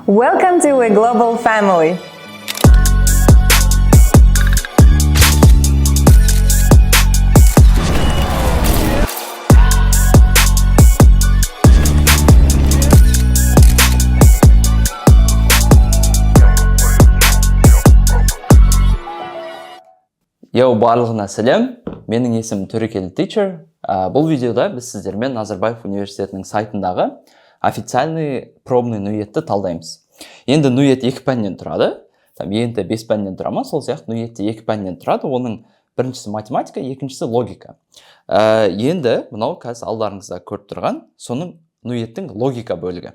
Welcome to a global family. Барлығына сәлем, менің есімім Төрекелі Teacher. Бұл видеода біз сіздермен Назарбаев университетінің сайтындағы официальный пробный нуетті талдаймыз. Енді нует 2 пәннен тұрады, енді 5 пәннен тұрама, сол сияқты нуетте 2 пәннен тұрады, оның біріншісі математика, екіншісі логика. Енді мынау қазір алдарыңызда көріп тұрған, соның нуеттің логика бөлігі.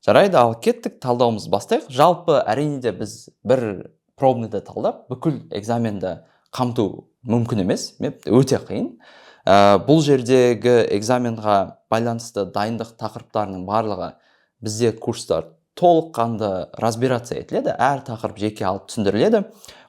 Жарайды, ал кеттік, талдауымыз бастайық. Жалпы әрине де біз бір пробныйды талдап, бүкіл экзаменді қамту мүмкін емес, өте қиын. Бұл жердегі экзаменға байланысты дайындық тақырыптарының барлығы бізде курстар толыққанды разбирация етіледі, әр тақырып жеке алып түсіндіріледі.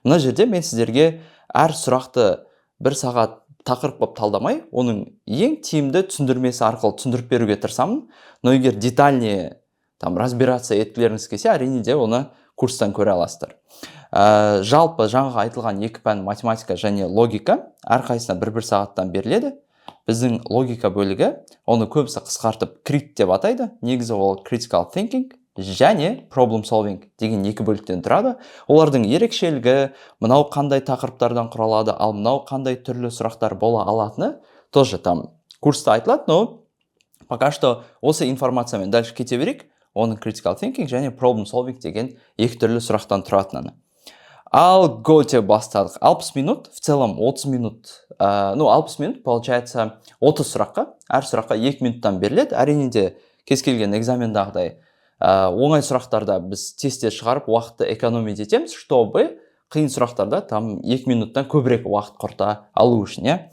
Мына жерде мен сіздерге әр сұрақты бір сағат тақырып болып талдамай, оның ең тиімді түсіндірмесі арқылы түсіндіріп беруге тырысамын. Но егер детальнее разбирация еткілеріңіз келсе, әрине де оны курстан көре аласыздар. Жалпы жаңағы айтылған 2 пән математика және логика әрқайсысына бір сағаттан беріледі. Біздің логика бөлігі, оны көбісі қысқартып крит деп атайды. Негізі ол critical thinking және problem solving деген 2 бөліктен тұрады. Олардың ерекшелігі, мынау қандай тақырыптардан құралады, ал мынау қандай түрлі сұрақтар бола алатыны тоже курста айтылады, но пока что осы информациямен дальше кете берейік. Оның critical thinking және problem solving деген 2 түрлі сұрақтан тұратынын. Ал готе бастадық. 60 минут, в целом 30 минут, 60 минут, получается 30 сұраққа, әр сұраққа 2 минуттан беріледі. Әрине де кез келген экзамендағыдай оңай сұрақтарда біз тесте шығарып уақытты экономить етеміз, чтобы қиын сұрақтарда 2 минуттан көбірек уақыт құрта алу үшін.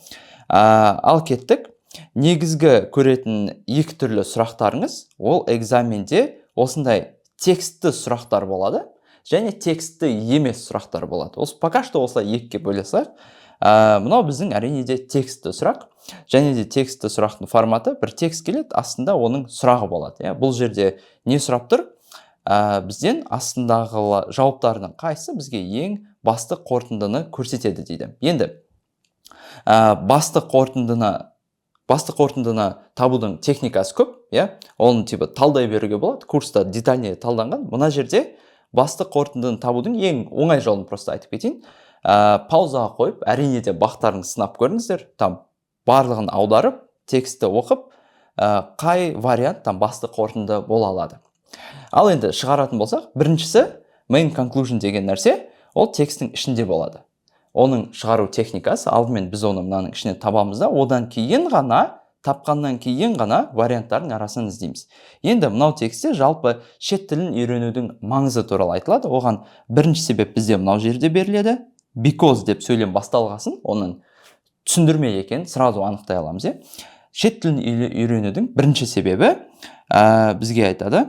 Ал кеттік. Негізгі көретін 2 түрлі сұрақтарыңыз, ол экзаменде осындай текстті сұрақтар болады, және текстті емес сұрақтар болады. Пока что осылай 2-ке бөле салайық. Мынау біздің әрине де текстті сұрақ, және де текстті сұрақтың форматы бір текст келеді, астында оның сұрағы болады. Бұл жерде не сұрап тұр? Бізден астындағы жауаптарының қайсысы бізге ең басты қорытындыны көрсетеді дейді. Енді басты қорытындыны табудың техникасы көп, оны талдай беруге болады, курста детальнее талданған. Мына жерде басты қорытындыны табудың ең оңай жолын просто айтып кетейін. Паузаға қойып, әрине де бақтарыңыз сынап көріңіздер, барлығын аударып, текстті оқып, қай вариант басты қорытынды бола алады. Ал енді шығаратын болсақ, біріншісі main conclusion деген нәрсе, ол текстің ішінде болады. Оның шығару техникасы, алдымен біз оны мынаның ішіне табамыз да, одан кейін ғана, тапқаннан кейін ғана варианттардың арасын іздейміз. Енді мынау текстте жалпы шет тілін үйренудің маңызы туралы айтылады. Оған бірінші себеп бізде мынау жерде беріледі. Because деп сөйлем басталғасын, оның түсіндірме екенін сразу анықтай аламыз. Шет тілін үйренудің бірінші себебі бізге айтады,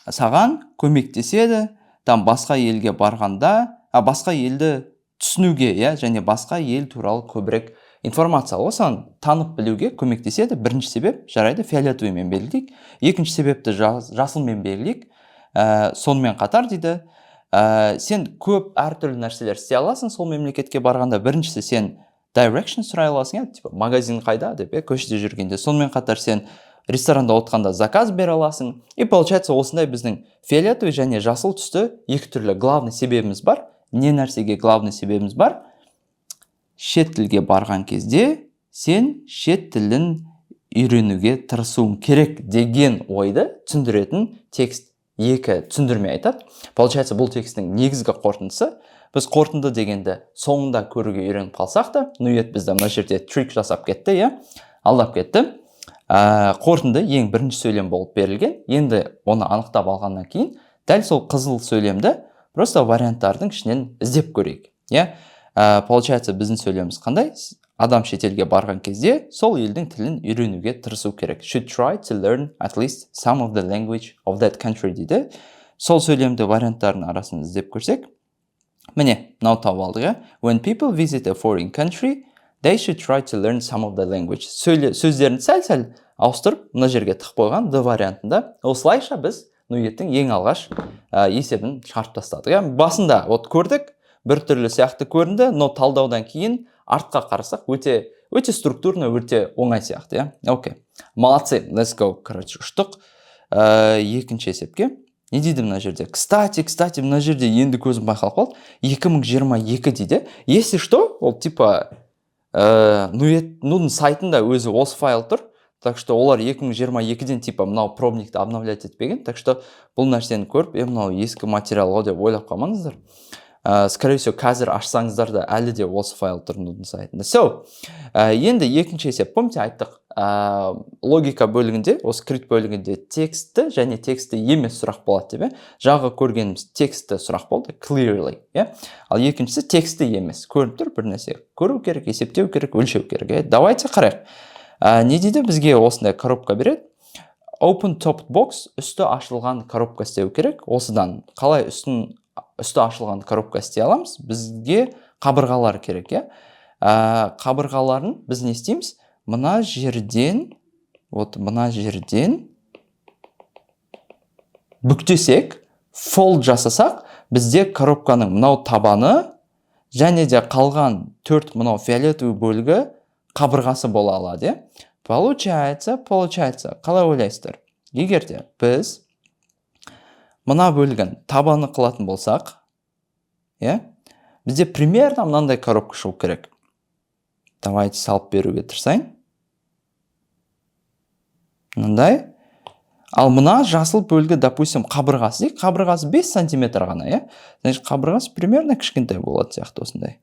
саған көмектеседі, басқа елге барғанда, басқа елді түсінуге, және басқа ел туралы көбірек информация осыған танып білуге көмектеседі. Бірінші себеп, жарайды, фиолетовыймен белгілейік. Екінші себепті жасылмен белгілейік. Сонымен қатар дейді, сен көп әртүрлі нәрселер істей аласың сол мемлекетке барғанда. Біріншісі сен direction сұрай аласың, магазин қайда деп, көшеде жүргенде. Сонымен қатар сен ресторанда отырғанда заказ бере аласың. И получается осындай біздің фиолетовый және жасыл түсті 2 түрлі главный себебіміз бар. Не нәрсеге главный себебіміз бар? Шет тілге барған кезде сен шет тілін үйренуге тырысуың керек деген ойды түсіндіретін текст 2 түсіндірме айтады. Получается, бұл текстің негізгі қорытындысы. Біз қорытынды дегенді соңында көруге үйреніп қалсақ та, нует бізді мына жерде трик жасап кетті, алдап кетті. Қорытынды ең бірінші сөйлем болып берілген. Енді оны анықтап алғаннан кейін, дәл сол қызыл сөйлемді просто варианттардың ішінен іздеп көрейік. Получается, біздің сөйлеміміз қандай? Адам шетелге барған кезде сол елдің тілін үйренуге тырысу керек. Should try to learn at least some of the language of that country дейді. Сол сөйлемді варианттардың арасын іздеп көрсек. Міне, мынау тауып алдық. When people visit a foreign country, they should try to learn some of the language. Сөздерін сәл-сәл ауыстырып, мына жерге тық қойған D вариантында. Осылайша біз нуеттің ең алғаш есебін шығарып тастадық. Яғни басында вот көрдік, бір түрлі сияқты көрінді, но талдаудан кейін артқа қарасақ өте структурно, өте оңай сияқты, иә. Окей. Молодцы. Let's go. Короче, ұштық. Екінші есепке. Не дейді мына жерде? Кстати, мына жерде енді көзім байқалып қалды. 2022 дейді. Если что, ол типа нудың сайтында өзі осы файл тұр. Так что олар 2022-ден типа мынау пробникті обновлять етпеген. Так что бұл нәрсені көріп, мынау ескі материал ғой деп ойлап қалмаңыздар. Скорее всего, қазір ашсаңыздар да әлі де осы файл тұр нудың сайтында. Енді екінші есеп. Помните, айттық, логика бөлігінде, осы крит бөлігінде тексті және тексті емес сұрақ болады деп. Жағы көргеніміз тексті сұрақ болды, clearly. Ал екіншісі тексті емес. Көріп тұр бір нәрсе. Көру керек, есептеу керек, өлшеу керек. Давайте қарайық. Не дейді? Бізге осындай коробка береді. Open top box, үсті ашылған коробка істеу керек. Осыдан қалай үсті ашылған коробка істей аламыз? Бізге қабырғалар керек, қабырғаларын біз не істейміз? Мына жерден бүктесек, fold жасасақ, бізде коробканың мынау табаны және де қалған 4 мынау фиолетовый бөлігі қабырғасы бола алады. Получается, қалай ойлайсыздар? Егер де біз мына бөлігін табаны қылатын болсақ, бізде примерно мынандай коробка шығу керек. Давайте салып беруге тырысайын. Мынандай. Ал мына жасыл бөлігі, допустим, қабырғасы 5 сантиметр ғана, Значит, қабырғасы примерно кішкентай болады сияқты осындай.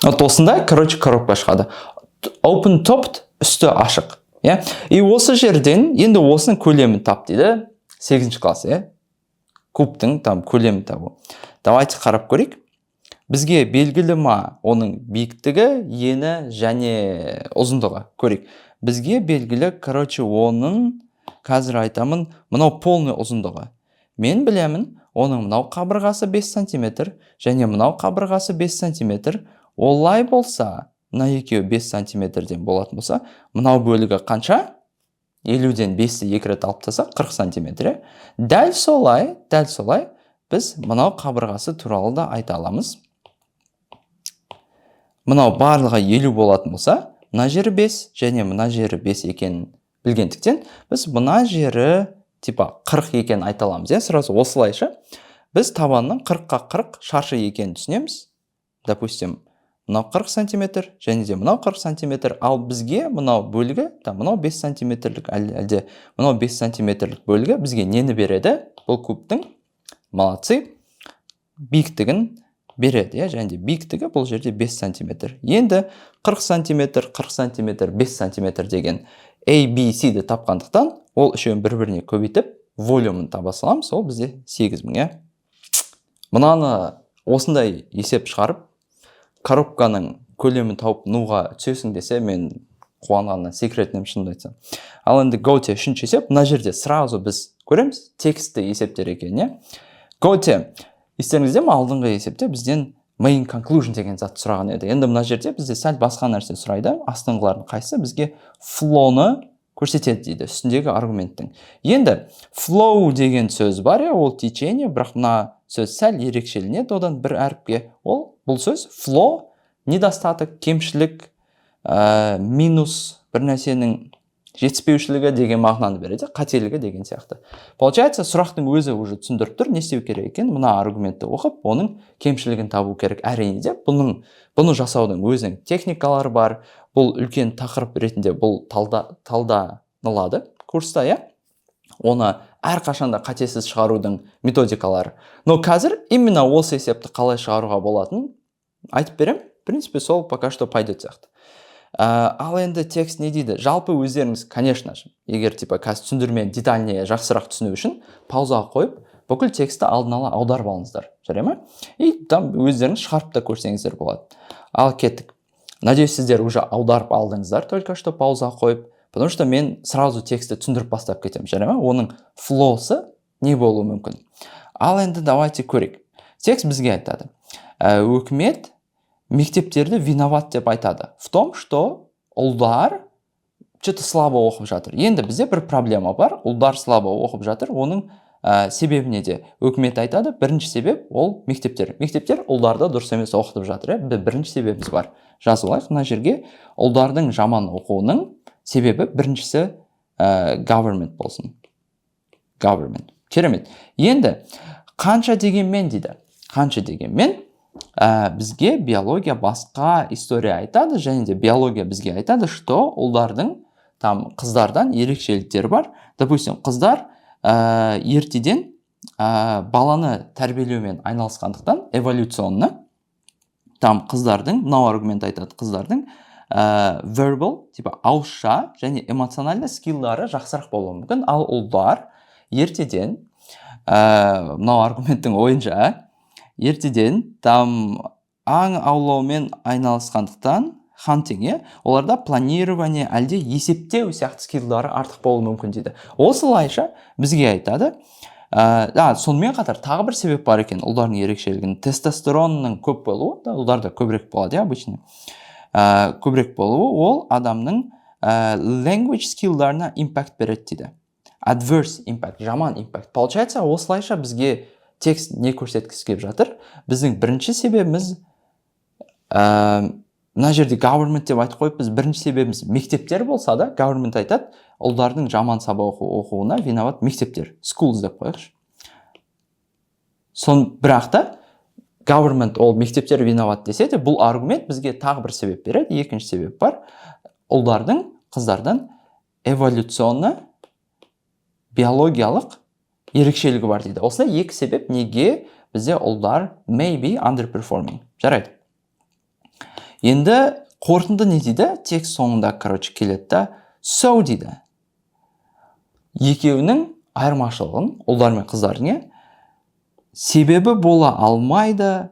Вот осындай, коробка шығады. Open topped, үсті ашық. И осы жерден, енді осының көлемін тап дейді. 8-ші класс, кубтың көлемін табу. Давайте қарап көрейік. Бізге белгілі ма оның биіктігі, ені және ұзындығы көрейік. Бізге белгілі, оның, қазір айтамын, мынау полный ұзындығы. Мен білемін, оның мынау қабырғасы 5 сантиметр, және мынау қабырғасы 5 сантиметр. Олай болса, мына екеуі 5 сантиметрден болатын болса, мынау бөлігі қанша? 50-ден 5-ті 2 рет алып тастасақ 40 сантиметр. Дәл солай, біз мынау қабырғасы туралы да айта аламыз. Мынау барлығы 50 болатын болса, мына жері 5 және мына жері 5 екенін білгендіктен, біз мына жері типа 40 екенін айта аламыз. Сразу осылайша біз табанның 40-қа 40 шаршы екенін түсінеміз. Допустим, мынау 40 сантиметр, және де мынау 40 сантиметр, ал бізге мынау бөлігі, мынау 5 сантиметрлік, әлде мынау 5 сантиметрлік бөлігі бізге нені береді? Бұл кубтың, молодцы, биіктігін береді, және де биіктігі бұл жерде 5 сантиметр. Енді 40 сантиметр, 5 сантиметр деген A, B, C-ді тапқандықтан, ол үшеуін бір-біріне көбейтіп, волюмын таба саламыз, ол бізде 8000. Мұнаны осындай есеп шығарып, коробканың көлемін тауып нуға түсесің десе, мен қуанғаннан секретінен шынымды айтсам. Ал енді go-те үшінші есеп, мына жерде сразу біз көреміз, текстті есептер екен. Go-те, естеріңізде ме алдыңғы есепте бізден main conclusion деген зат сұраған еді. Енді мына жерде бізде сәл басқа нәрсе сұрайды. Астыңғылардың қайсысы бізге flow-ны көрсетеді дейді, үстіндегі аргументтің. Енді flow деген сөз бар, ол течение, бірақ мына сөз сәл ерекшеленеді одан бір әріпке. Бұл сөз flow, недостаток, кемшілік, минус, бір нәрсенің жетіспеушілігі деген мағынаны береді, қателігі деген сияқты. Получается, сұрақтың өзі уже түсіндіріп тұр, не істеу керек екен? Мына аргументті оқып, оның кемшілігін табу керек. Әрине де, бұны жасаудың өзінің техникалары бар. Бұл үлкен тақырып ретінде бұл талданылады курста, Оны әрқашанда қатесіз шығарудың методикалары. Но қазір именно осы есепті қалай шығаруға болатынын айтып берем. В принципе, сол пока что пойдет сияқты. Ал енді текст не дейді? Жалпы өздеріңіз, конечно же, егер қазір түсіндірме детальнее жақсырақ түсіну үшін паузаға қойып, бүкіл текстті алдын ала аударып алыңыздар. Жарай ма? И там өздеріңіз шығарып та көрсеңіздер болады. Ал кеттік. Надеюсь, сіздер уже аударып алдыңыздар, только что паузаға қойып, потому что мен сразу текстті түсіндіріп бастап кетем. Жарай ма? Оның флоусы не болуы мүмкін. Ал енді давайте көрейік. Текст бізге айтады. Өкімет мектептерді виноват деп айтады. В том, что ұлдар что-то слабо оқып жатыр. Енді бізде бір проблема бар. Ұлдар слабо оқып жатыр. Оның себебіне де үкімет айтады, бірінші себеп ол мектептер. Мектептер ұлдарды дұрыс емес оқытып жатыр. Бірінші себебіміз бар. Жазып алайық мына жерге. Ұлдардың жаман оқуының себебі біріншісі government болсын. Government. Керемет. Енді қанша дегенмен дейді. Қанша дегенмен бізге биология басқа история айтады, және де биология бізге айтады, что ұлдардың там қыздардан ерекшеліктері бар. Допустим, қыздар ертеден баланы тәрбиелеумен айналысқандықтан эволюционны там қыздардың, мынау аргумент айтады, қыздардың verbal, типа ауызша және эмоциональный скиллдары жақсырақ болуы мүмкін, ал ұлдар ертеден мынау аргументтің ойынша ертеден там аң аулаумен айналысқандықтан хантинг, оларда планирование әлде есептеу сияқты скиллдары артық болуы мүмкін дейді. Осылайша бізге айтады. Сонымен қатар тағы бір себеп бар екен ұлдардың ерекшелігінің тестостеронның көп болуы, ұлдарда көбірек болады, обычно. Көбірек болуы ол адамның language skillдарына импакт береді дейді. Adverse impact, жаман импакт. Получается, осылайша бізге текст не көрсеткісі келіп жатыр? Біздің бірінші себебіміз мына жерде government деп айтып қойып, біз бірінші себебіміз мектептер болса да, government айтады, ұлдардың жаман сабақ оқуына виноват мектептер, schools деп қойықшы. Бірақ та government ол мектептер виноват десе де, бұл аргумент бізге тағы бір себеп береді. Екінші себеп бар. Ұлдардың қыздардан эволюционны биологиялық ерекшелігі бар дейді. Осылай екі себеп неге бізде ұлдар maybe underperforming. Жарайды. Енді қорытынды не дейді? Текст соңында, келеді. So дейді. Екеуінің айырмашылығын ұлдар мен қыздардың себебі бола алмайды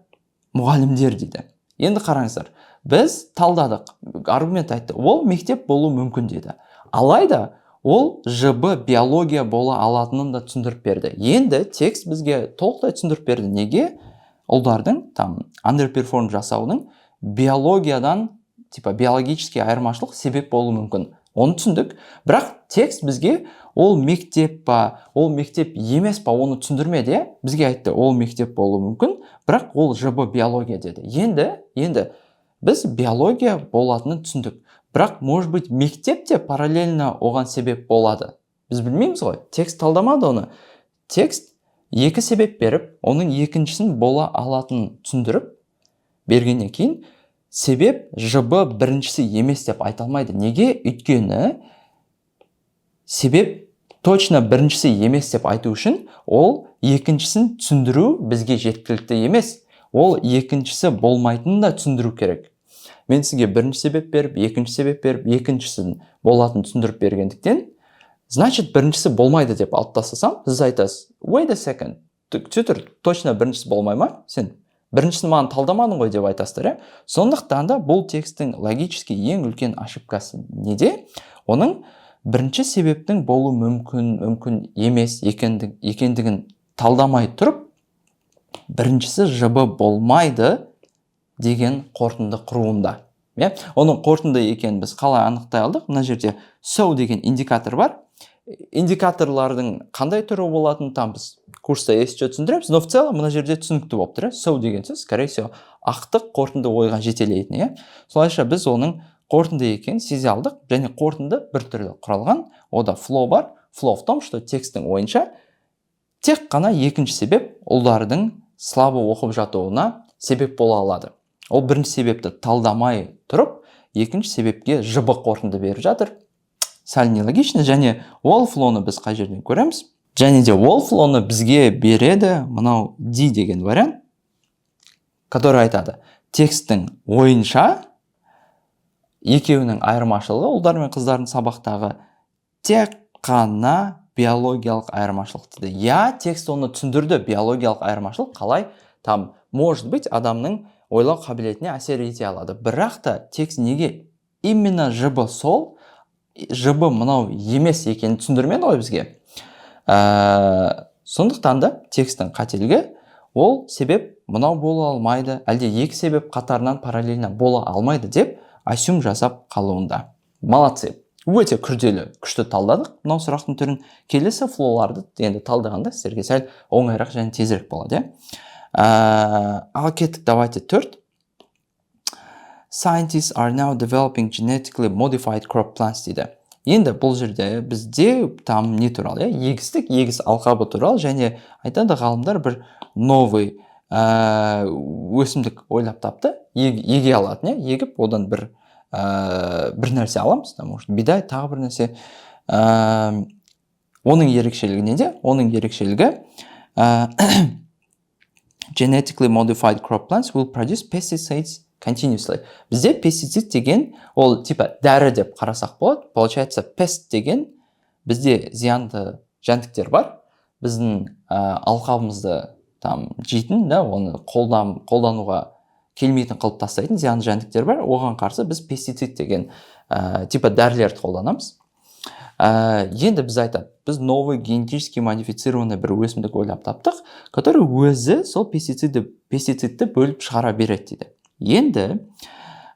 мұғалімдер дейді. Енді қараңыздар. Біз талдадық. Аргумент айтты. Ол мектеп болу мүмкін деді. Алайда ол ЖБ биология бола алатынын да түсіндіріп берді. Енді текст бізге толықтай түсіндіріп берді. Неге? Ұлдардың там underperform жасауының биологиядан, типа биологический айырмашылық себеп болуы мүмкін. Оны түсіндік. Бірақ текст бізге ол мектеп па, ол мектеп емес па, оны түсіндірмеді. Бізге айтты, ол мектеп болуы мүмкін, бірақ ол ЖБ биология деді. Енді біз биология болатынын түсіндік. Бірақ, может быть, мектеп те параллельно оған себеп болады. Біз білмейміз ғой. Текст талдамады оны. Текст екі себеп беріп, оның екіншісін бола алатынын түсіндіріп бергеннен кейін себеп ЖБ біріншісі емес деп айта алмайды. Неге? Өйткені себеп точно біріншісі емес деп айту үшін ол екіншісін түсіндіру бізге жеткілікті емес. Ол екіншісі болмайтынын да түсіндіру керек. Мен сізге бірінші себеп беріп, екінші себеп беріп, екіншісін болатынын түсіндіріп бергендіктен, значит, біріншісі болмайды деп алып тастасам, сіз айтасыз, wait a second, точно біріншісі болмай ма? Сен біріншісін маған талдамадың ғой деп айтасыздар. Сондықтан да бұл текстің логически ең үлкен ошибкасы неде? Оның бірінші себептің болу мүмкін емес екендігін талдамай тұрып, біріншісі ЖБ болмайды деген қорытынды құруында. Оның қорытынды екенін біз қалай анықтай алдық? Мына жерде so деген индикатор бар. Индикаторлардың қандай түрі болатынын там біз курста есте түсіндіреміз, но в целом мына жерде түсінікті болып тұр. So деген сөз, скорее всего, ақтық қорытынды ойға жетелейтін. Солайша біз оның қорытынды екенін сезе алдық, және қорытынды бір түрлі құралған. Ода flow бар. Flow в том, что текстің ойынша тек қана екінші себеп ұлдардың слабы оқып жатуына себеп бола алады. Ол бірінші себепті талдамай тұрып, екінші себепке ЖБ қорытынды беріп жатыр. Сәл нелогично, және wall flow'ны біз қай жерден көреміз? Және де wall flow'ны бізге береді мынау D деген вариант, который айтады, текстің ойынша екеуінің айырмашылығы ұлдар мен қыздардың сабақтағы тек қана биологиялық айырмашылық дейді. Текст оны түсіндірді, биологиялық айырмашылық қалай там может быть адамның ойлау қабілетіне әсер ете алады. Бірақ та текст неге именно ЖБ сол, ЖБ мынау емес екенін түсіндірмеді ғой бізге. Сондықтан да текстің қателігі ол себеп мынау бола алмайды, әлде екі себеп қатарынан параллельно бола алмайды деп assume жасап қалуында. Молодцы. Өте күрделі, күшті талдадық мынау сұрақтың түрін. Келесі флоуларды енді талдағанда сіздерге сәл оңайырақ және тезірек болады. Ал кеттік, давайте 4. Scientists are now developing genetically modified crop plants дейді. Енді бұл жерде бізде там не туралы, егістік, егіс алқабы туралы және айтады ғалымдар бір новый өсімдік ойлап тапты, еге алатын, егіп одан бір нәрсе аламыз, может бидай, тағы бір нәрсе. Оның ерекшелігі неде? Оның ерекшелігі genetically modified crop plants will produce pesticides continuously. Бізде пестицид деген ол типа дәрі деп қарасақ болады. Получается, пест деген бізде зиянды жәндіктер бар. Біздің алқабымызды там жейтін, оны қолдануға келмейтін қылып тастайтын зиянды жәндіктер бар. Оған қарсы біз пестицид деген типа дәрілерді қолданамыз. Енді біз айтады, біз новый генетически модифицированный бір өсімдік ойлап таптық, который өзі сол пестицидті бөліп шығара береді дейді. Енді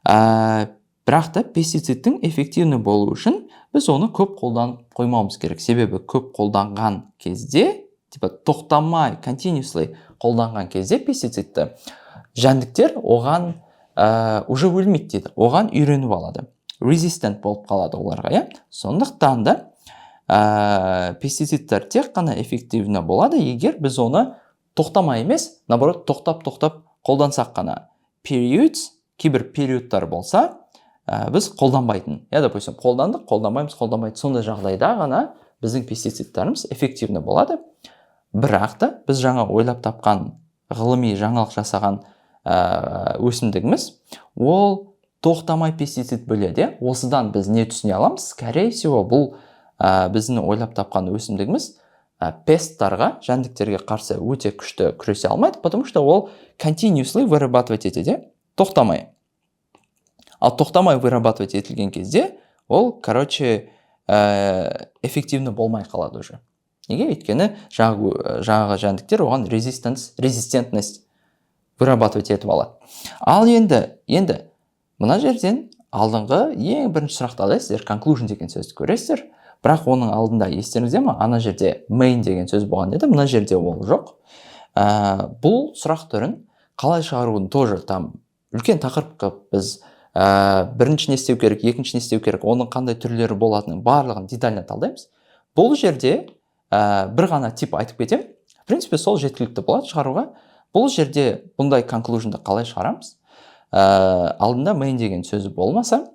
бірақ та пестицидтің эффективный болу үшін біз оны көп қолданып қоймауымыз керек. Себебі көп қолданған кезде, типа тоқтамай, continuously қолданған кезде пестицидті жәндіктер оған уже өлмейді дейді. Оған үйреніп алады. Resistant болып қалады оларға, Сондықтан да пестицидтер тек қана эффективны болады, егер біз оны тоқтамай емес, наоборот, тоқтап қолдансақ қана. Periods, кейбір периодтар болса, біз қолданбайтын. Допустим, қолданбаймыз. Сондай жағдайда ғана біздің пестицидтарымыз эффективны болады. Бірақ та біз жаңа ойлап тапқан ғылыми жаңалық жасаған өсімдігіміз, ол тоқтамай пестицид бөледі. Осыдан біз не түсіне аламыз? Скорее всего, бұл біздің ойлап тапқан өсімдігіміз песттарға, жәндіктерге қарсы өте күшті күресе алмайды, потому что ол continuously вырабатывать етеді, тоқтамай. Ал тоқтамай вырабатывать етілген кезде, ол, эффективны болмай қалады уже. Неге? Өйткені жаңағы жәндіктер оған резистентность вырабатывать етіп алады. Ал енді мына жерден алдыңғы ең бірінші сұрақта сіздер conclusion деген сөзді көресіздер. Бірақ оның алдында естеріңізде ме? Ана жерде main деген сөз болған еді, мына жерде ол жоқ. Бұл сұрақ түрін қалай шығаруын тоже там үлкен тақырып қылып біз бірінші не істеу керек, екінші не істеу керек, оның қандай түрлері болатынын барлығын детально талдаймыз. Бұл жерде бір ғана тип айтып кетем. В принципе, сол жеткілікті болады шығаруға. Бұл жерде бұндай conclusionды қалай шығарамыз? Алдында main деген сөзі болмаса,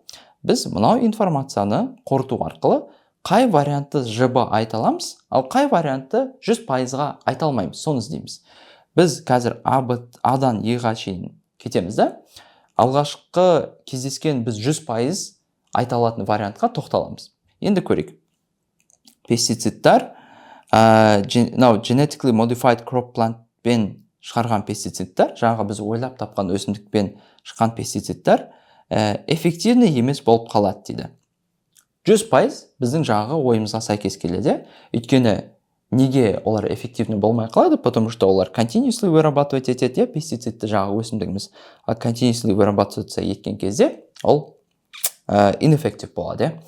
біз мынау информацияны қорыту арқылы қай вариантты жб айта аламыз, ал қай вариантты 100%-ға айта алмаймыз, соны іздейміз. Біз қазір А-дан Е-ға шейін кетеміз да, алғашқы кездескен біз 100% айта алатын вариантқа тоқталамыз. Енді көрейік. Пестицидтар, genetically modified crop plantпен шығарған пестицидтар, жаңағы біз ойлап тапқан өсімдікпен шыққан пестицидтар эффективный емес болып қалады дейді. 100% біздің жаңағы ойымызға сәйкес келеді. Өйткені неге олар эффективный болмай қалады? Потому что олар continuously вырабатывать етеді, пестицидті жаңағы өсімдігіміз continuously вырабатываться еткен кезде ол ineffective болады.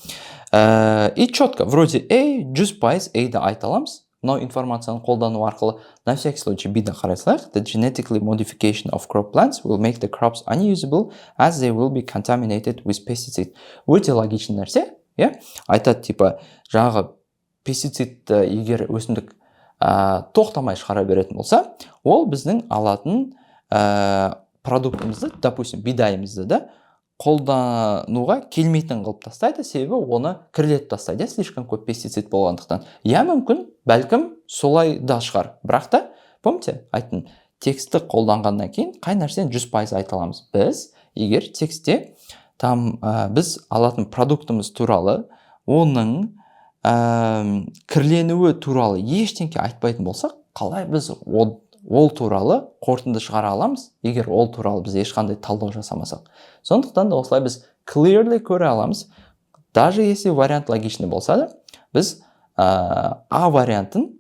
И четко, вроде A, 100% A-ді айта аламыз. Мынау информацияны қолдану арқылы на всякий случай B-ді қарайсақ, the genetically modification of crop plants will make the crops unusable as they will be contaminated with pesticide. Өте логичный нәрсе. Айтады типа жаңағы пестицидті егер өсімдік тоқтамай шығара беретін болса, ол біздің алатын продуктымызды, допустим, бидайымызды да қолдануға келмейтін қылып тастайды, себебі оны кірлетіп тастайды, слишком көп пестицид болғандықтан. Мүмкін, бәлкім солай да шығар. Бірақ та, помните, айттым, текстті қолданғаннан кейін қай нәрсені 100% айта аламыз. Біз егер текстте там біз алатын продуктымыз туралы, оның кірленуі туралы ештеңке айтпайтын болсақ, қалай біз ол туралы қорытынды шығара аламыз, егер ол туралы біз ешқандай талдау жасамасақ. Сондықтан да осылай біз clearly көре аламыз. Даже если вариант логичный болса да, біз А вариантын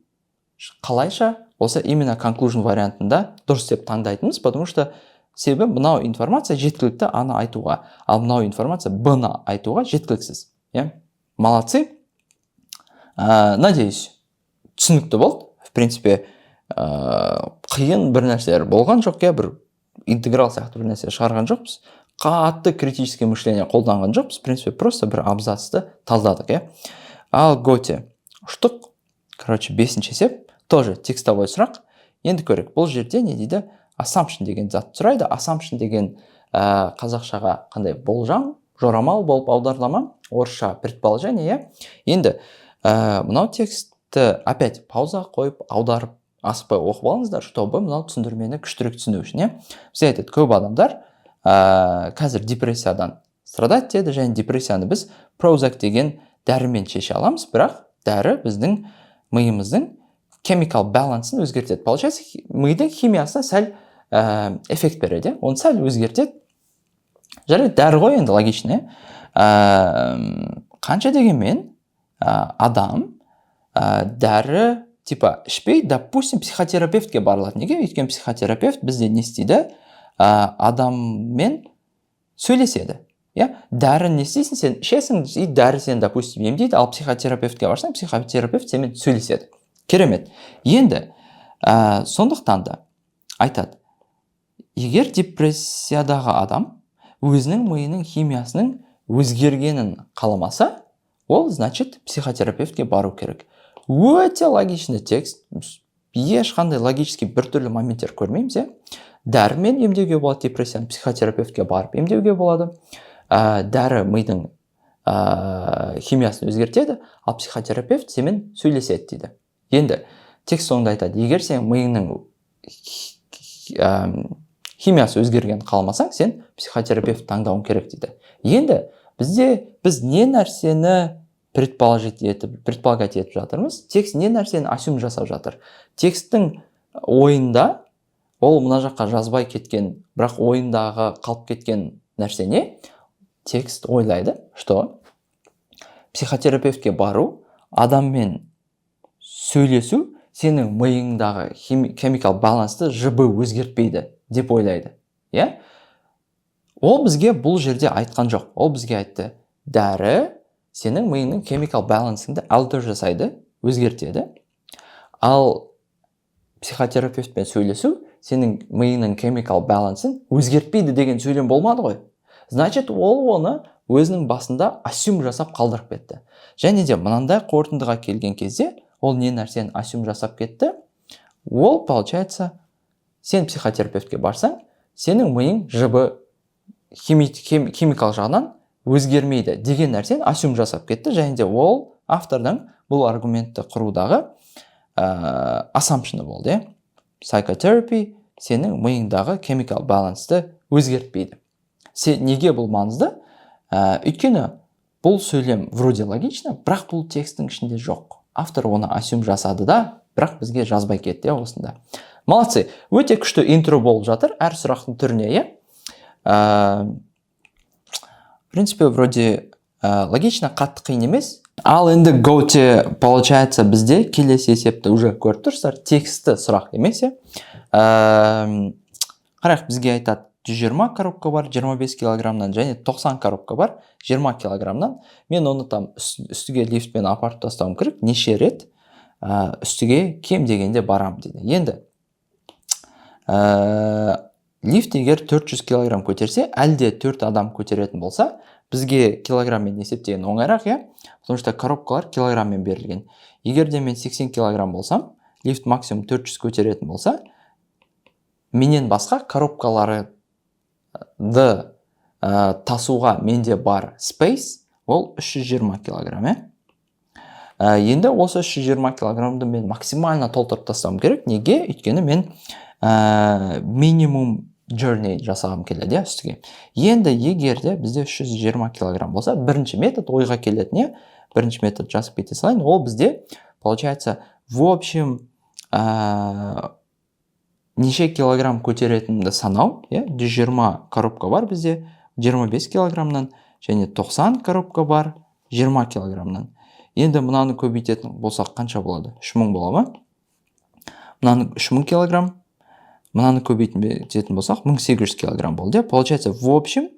қалайша осы именно conclusion вариантында дұрыс деп таңдайтынымыз, потому что себебі мынау информация жеткілікті аны айтуға, ал мынау информация бны айтуға жеткіліксіз. Молодцы. Надеюсь, түсінікті болды. В принципе, қиын бір нәрселер болған жоқ, бір интеграл сияқты бір нәрсе шығарған жоқпыз. Қатты критическое мышление қолданған жоқпыз. В принципе, просто бір абзацты талдадық, Ал готе ұштық. Короче, 5-ші сеп, тоже текстовой сұрақ. Енді көрек, бұл жерде не дейді? Assumption деген зат сұрайды. Assumption деген қазақшаға қандай болжам, жорамал болып аударылама, орысша предположение, Енді мынау текстті опять пауза қойып, аударып, аспай оқып алыңыздар, чтобы мынау түсіндірмені күштірек түсіну үшін, Біз айтады, көп адамдар қазір депрессиядан страдать етеді, және депрессияны біз Prozac деген дәрімен шеше аламыз, бірақ дәрі біздің миымыздың chemical балансын өзгертеді. Получается, мидың химиясына сәл эффект береді, оны сәл өзгертеді. Жарайды, дәрі ғой енді логичный. Қанша дегенмен адам дәрі типа ішпей, допустим, психотерапевтке барылады. Неге? Өйткені психотерапевт бізде не істейді? Адаммен сөйлеседі. Дәрі не істейсің, сен ішесің, и дәрі сен, допустим, емдейді, ал психотерапевтке барсаң, психотерапевт сенімен сөйлеседі. Керемет. Енді сондықтан да айтады, егер депрессиядағы адам өзінің миының химиясының өзгергенін қаламаса, ол значит психотерапевтке бару керек. Өте логичный текст, ешқандай логический біртүрлі моменттер көрмейміз, Дәрімен емдеуге болады депрессияны, психотерапевтке барып емдеуге болады. Дәрі мидың химиясын өзгертеді, ал психотерапевт сенімен сөйлеседі дейді. Енді текст соңында айтады, егер сен миыңның химиясы өзгерген қаламасаң, сен психотерапевт таңдауың керек дейді. Енді біз не нәрсені предполагать етіп жатырмыз? Текст не нәрсені асюм жасап жатыр? Текстің ойында ол мына жаққа жазбай кеткен, бірақ ойындағы қалып кеткен нәрсене, текст ойлайды, что психотерапевтке бару, адаммен сөйлесу сенің миыңдағы chemical балансты жыбы өзгертпейді деп ойлайды. Ол бізге бұл жерде айтқан жоқ. Ол бізге айтты, дәрі сенің миыңның chemical балансыңды alter жасайды, өзгертеді. Ал психотерапевтпен сөйлесу сенің миыңның chemical балансын өзгертпейді деген сөйлем болмады ғой. Значит, ол оны өзінің басында асюм жасап қалдырып кетті. Және де мынандай қорытындыға келген кезде, ол не нәрсені асюм жасап кетті? Ол, получается, сен психотерапевтке барсаң, сенің миың жыбы химикал жағынан өзгермейді деген нәрсені асюм жасап кетті. Және де ол автордың бұл аргументті құрудағы assumption болды. Psychotherapy сенің миыңдағы chemical балансты өзгертпейді. Неге бұл маңызды? Өйткені бұл сөйлем вроде логично, бірақ бұл текстің ішінде жоқ. Автор оны асюм жасады да, бірақ бізге жазбай кетті осында. Молодцы. Өте күшті интро болып жатыр әр сұрақтың түріне. В принципе, вроде логично, қатты қиын емес. Ал енді готе, получается, бізде келесі есепті уже көріп тұрсыздар, тексті сұрақ емес. Қарайық, бізге айтады, 120 коробка бар, 25 килограммнан, және 90 коробка бар, 20 килограммнан. Мен оны там үстіге лифтпен апарып тастауым керек, неше рет үстіге кем дегенде барам дейді. Енді лифт егер 400 килограмм көтерсе, әлде 4 адам көтеретін болса, бізге килограммен есептеген оңайрақ, потому что коробкалар килограммен берілген. Егер де мен 80 килограмм болсам, лифт максимум 400 көтеретін болса, менен басқа коробкаларды тасуға менде бар space, ол 320 килограмм. Енді осы 320 килограммды мен максимально толтырып тастауым керек. Неге? Өйткені мен минимум journey жасағым келеді үстіге. Енді егерде бізде 320 килограмм болса, бірінші метод ойға келеді. Бірінші метод жазып кете салайын. Ол бізде, получается, в общем, неше килограмм көтеретінді санау. 120 коробка бар бізде, 25 килограммнан, және 90 коробка бар, 20 килограммнан. Енді мынаны көбейтетін болсақ қанша болады? 3000 бола ма? Мынаны 3000 килограмм, мынаны көбейтетін болсақ 1800 килограмм болды. Получается, в общем,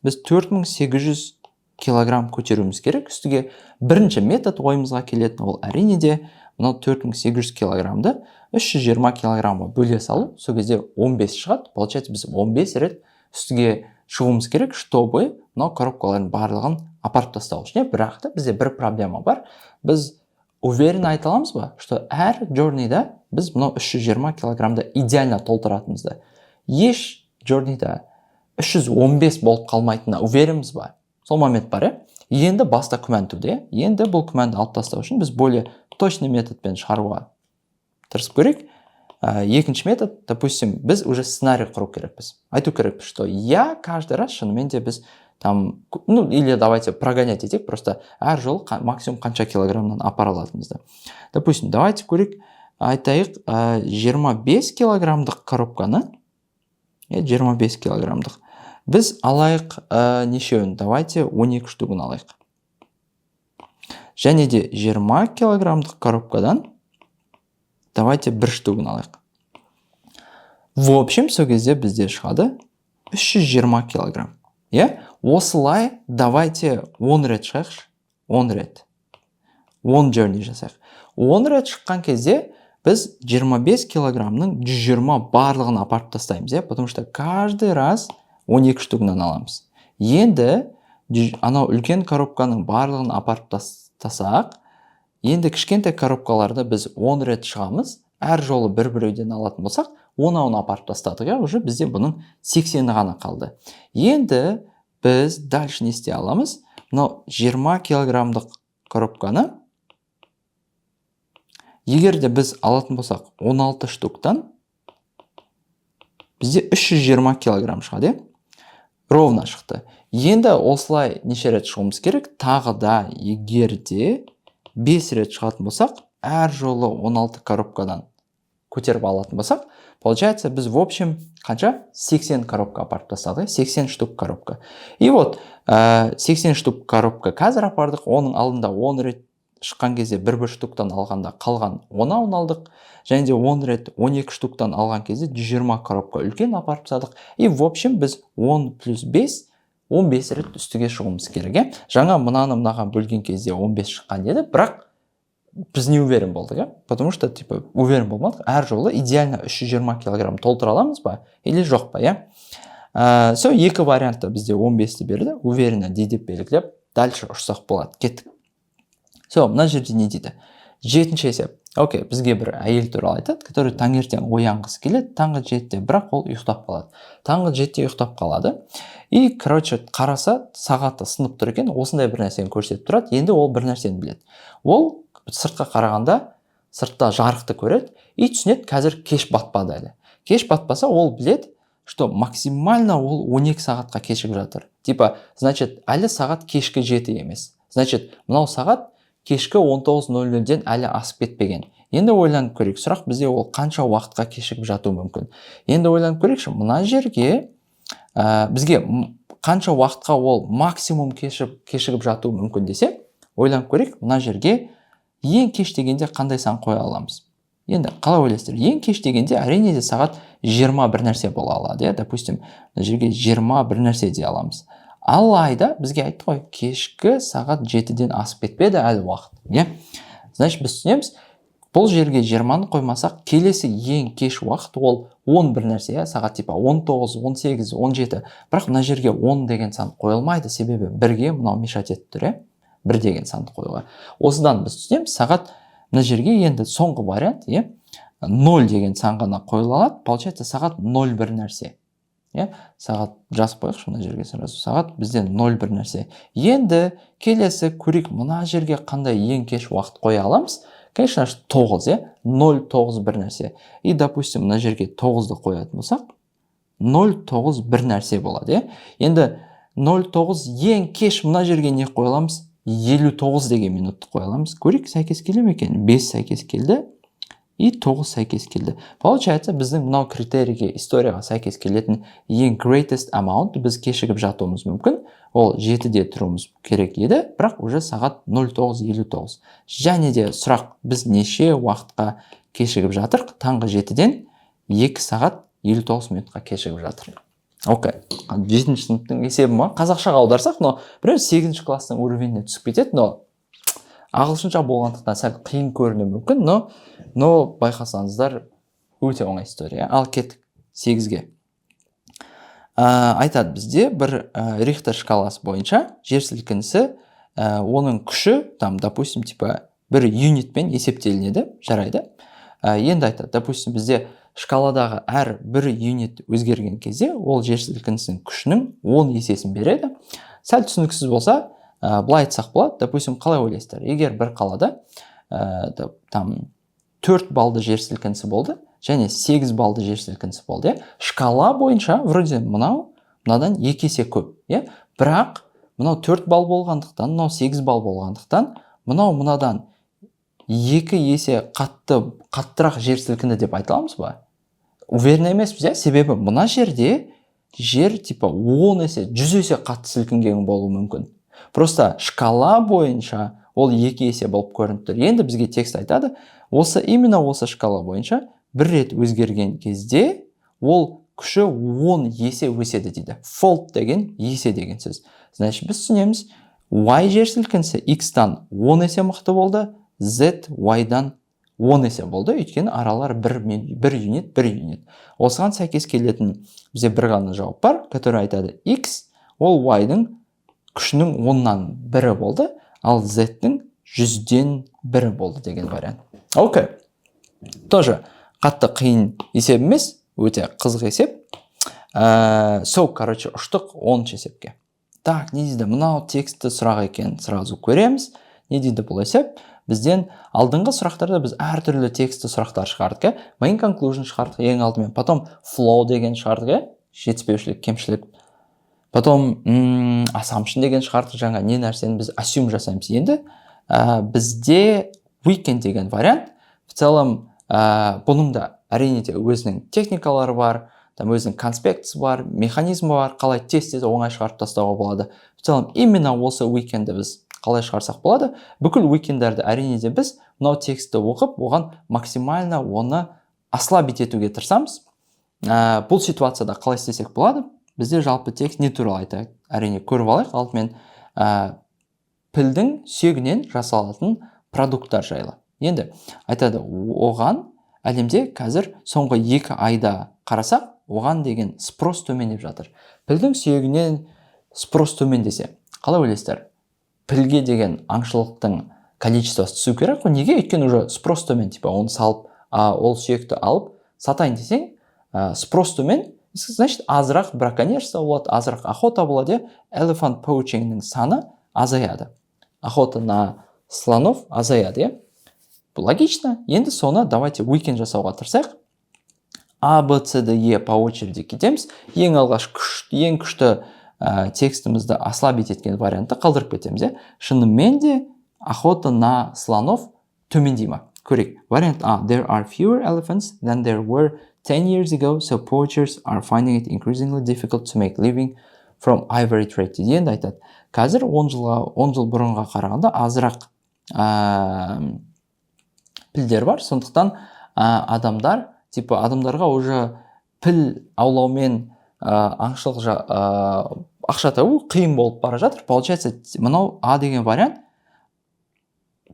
біз 4800 килограмм көтеруіміз керек. Үстіге бірінші метод ойымызға келетін, ол әрине де мынау 4800 килограммды 320 килограммға бөле салу, сол кезде 15 шығады. Получается, біз 15 рет үстіге шығуымыз керек, чтобы мынау коробкалардың барлығын апарып тастау үшін. Бірақ та бізде бір проблема бар. Біз уверен айта аламыз ба, что әр джорнида біз мынау 320 килограммды идеально толтыратынымызды. Еш джорнида 315 болып қалмайтынына уверенбіз ба? Сол момент бар, Енді баста күмән туды, Енді бұл күмәнді алып тастау үшін біз более точный методпен шығаруға тырысып көрейік. Екінші метод, допустим, біз уже сценарий құру керекпіз. Айту керекпіз, что я каждый раз шынымен де біз там, или давайте прогонять етейік, просто әр жол максимум қанша килограммнан апара алатынымызды. Допустим, давайте көрейік, айтайық 25 килограммдық коробканы, 25 килограммдық. Біз алайық нешеуін, давайте 12 штугын алайық. Және де 20 килограммдық коробкадан давайте 1 штугын алайық. В общем, сол кезде бізде шығады 320 килограмм. Осылай давайте 10 рет шығайықшы. 10 рет. 10 journey жасайық. 10 рет шыққан кезде біз 25 килограммның 120 барлығын апарып тастаймыз, потому что каждый раз 12 штугынан аламыз. Енді анау үлкен коробканың барлығын апарып тастасақ, енді кішкентай коробкаларды біз 10 рет шығамыз, әр жолы бір-біреуден алатын болсақ, 10-ын апарып тастадық, уже бізде бұның 80-і ғана қалды. Енді біз дальше не істей аламыз? Мынау 20 килограммдық коробканы егер де біз алатын болсақ 16 штуктан бізде 320 килограмм шығады, ровно шықты. Енді осылай неше рет шығуымыз керек? Тағы да егер де 5 рет шығатын болсақ, әр жолы 16 коробкадан көтеріп алатын болсақ, получается, біз в общем қанша? 80 коробка апарып тастадық, 80 штук коробка. И вот 80 штук коробка қазір апардық, оның алдында 10 рет шыққан кезде бір штуктан алғанда қалған 10-ын алдық, және де 10 рет 12 штуктан алған кезде 120 коробка үлкен апарып тастадық. И в общем біз 10 плюс 5, 15 рет үстіге шығуымыз керек. Жаңа мынаған бөлген кезде 15 шыққан еді, бірақ біз не уверен болдық, потому что типа уверен болмадық, әр жолы идеально 320 килограмм толтыра аламыз ба или жоқ па, Сол екі вариантта бізде 15-ті берді, уверенно деп белгілеп, дальше ұшсақ болады, кеттік. Мына жерде не дейді? 7-ші есеп. Окей, бізге бір әйел туралы айтады, который таңертең оянғысы келеді, таңғы 7-те, бірақ ол ұйықтап қалады. Таңғы 7-те ұйықтап қалады. И, короче, қараса, сағаты сынып тұр екен, осындай бір нәрсені көрсетіп тұрады, енді ол бір нәрсені біледі. Ол сыртқа қарағанда, сыртта жарықты көреді, и түсінеді, қазір кеш батпады әлі. Кеш батпаса, ол біледі, что максимально ол 12 сағатқа кешігіп жатыр. Типа, значит, әлі сағат кешкі 7 емес. Значит, мынау сағат кешкі 19:00-ден әлі асып кетпеген. Енді ойланып көрейік, сұрақ бізде ол қанша уақытқа кешігіп жатуы мүмкін. Енді ойланып көрейікші, мына жерге бізге қанша уақытқа ол максимум кешігіп жатуы мүмкін десе, ойланып көрейік, мына жерге ең кеш дегенде қандай сан қоя аламыз? Енді қалай ойлайсыздар? Ең кеш дегенде әрине де сағат 20 бір нәрсе бола алады, допустим, мына жерге 20 бір нәрсе де аламыз. Алайда бізге айтты ғой, кешкі сағат 7-ден асып кетпеді әлі уақыт. Значит, біз түсінеміз, бұл жерге 20-ны қоймасақ, келесі ең кеш уақыт ол 10 бір нәрсе, сағат типа 19, 18, 17. Бірақ мына жерге 10 деген сан қойылмайды, себебі бірге мынау мешать етіп тұр, 1 деген санды қоюға. Осыдан біз түсінеміз, сағат мына жерге енді соңғы вариант, 0 деген сан ғана қойылады, получается сағат 0 бір нәрсе. Сағат жазып қойықшы мына жерге сразу. Сағат бізде 0 бір нәрсе. Енді келесі көрейік, мына жерге қандай ең кеш уақыт қоя аламыз? Конечно, 9, 0,9 бір нәрсе. И, допустим, мына жерге 9-ды қоятын болсақ, 0,9 бір нәрсе болады. Енді 0,9 ең кеш мына жерге не қойыламыз? 59 деген минутты қойыламыз. Көрейік, сәйкес келе ме екен? 5 сәйкес келді. И 9 сәйкес келді. Получается, біздің мынау критерийге, историяға сәйкес келетін ең greatest amount біз кешігіп жатуымыз мүмкін. Ол 7-де тұруымыз керек еді, бірақ уже сағат 09:59. Және де сұрақ, біз неше уақытқа кешігіп жатырық? Таңғы 7-ден 2 сағат 59 минутқа кешігіп жатыр. Окей. 7-ші сыныптың есебі ма? Қазақшаға аударсақ, но біреу 8-ші класстың уровеніне түсіп кетеді, но ағылшынша болғандықтан сәл қиын көрінуі мүмкін, но байқасаңыздар өте оңай история. Ал кеттік 8-ге. Айтады бізде бір Рихтер шкаласы бойынша жер сілкінісі, оның күші, там, допустим, типа бір юнитпен есептелінеді, жарайды. Енді айтады, допустим, бізде шкаладағы әр бір юнит өзгерген кезде, ол жер сілкінісінің күшінің 10 есесін береді. Сәл түсініксіз болса, былай айтсақ болады, допустим, қалай ойлайсыздар? Егер бір қалада там 4 балды жер сілкінісі болды, және 8 балды жер сілкінісі болды, шкала бойынша вроде мынадан 2 есе көп, бірақ мынау 4 бал болғандықтан, мынау 8 бал болғандықтан, мынадан 2 есе қаттырақ жер сілкінді деп айта аламыз ба? Уверен емеспіз, себебі мына жерде жер типа 10 есе, 100 есе қатты сілкінген болуы мүмкін. Просто шкала бойынша ол 2 есе болып көрініп тұр. Енді бізге текст айтады, именно осы шкала бойынша бір рет өзгерген кезде ол күші 10 есе өседі дейді. Fold деген есе деген сөз. Значит, біз түсінеміз, y жер сілкінісі x-тан 10 есе мықты болды, z y-дан 10 есе болды, өйткені аралар бір юнит. Осыған сәйкес келетін бізде бір ғана жауап бар, который айтады x, ол y-дің күшінің 10-нан бірі болды, ал z-дің 100-ден бірі болды деген вариант. Окей. Тоже қатты қиын есеп емес, өте қызық есеп. Короче, ұштық 10 есепке. Так, не дейді, мынау текстті сұрақ екен, сразу көреміз. Не дейді бұл есеп? Бізден алдыңғы сұрақтарда біз әртүрлі тексті сұрақтар шығардық, main conclusion шығардық ең алдымен, потом flow деген шығардық, жетіспеушілік, кемшілік. Потом assumption деген шығардық, жаңа не нәрсені біз assume жасаймыз. Енді бізде weekend деген вариант, в целом бұның да әрине өзінің техникалары бар, там өзінің конспектісі бар, механизмі бар, қалай тестті оңай шығарып тастауға болады. В целом именно осы weekendді біз қалай шығарсақ болады? Бүкіл weekendдерді әрине де біз мынау текстті оқып, оған максимально оны аслабить етуге тырысамыз. Бұл ситуацияда қалай істесек болады? Бізде жалпы текст не туралы айтайық? Әрине көріп алайық, алдымен пілдің сүйегінен жасалатын продукттар жайлы. Енді айтады, оған әлемде қазір соңғы 2 айда қарасақ, оған деген спрос төмендеп жатыр. Пілдің сүйегінен спрос төмендесе, қалай ойлайсыздар? Пілге деген аңшылықтың количествосы түсу керек қой. Неге? Өйткені уже спрос төмен, типа оны салып, ол сүйекті алып сатайын десең, спрос төмен, значит, азырақ браконьерство болады, азырақ охота болады, elephant poaching'ның саны азаяды. Охота на слонов азаяды. Бұл логично. Енді соны давайте weekend жасауға тырысайық. A, B, C, D, E по очереди кетеміз. Ең алғаш ең күшті текстімізді аслабить еткен вариантты қалдырып кетеміз. Шынымен де охота на слонов төмендей ма? Көрейік. Вариант А. There are fewer elephants than there were 10 years ago, so poachers are finding it increasingly difficult to make living from ivory trade. Енді айтады. Қазір 10 жыл бұрынға қарағанда азырақ пілдер бар, сондықтан адамдарға уже піл аулаумен ақша табу қиын болып бара жатыр. Получается, мынау А деген вариант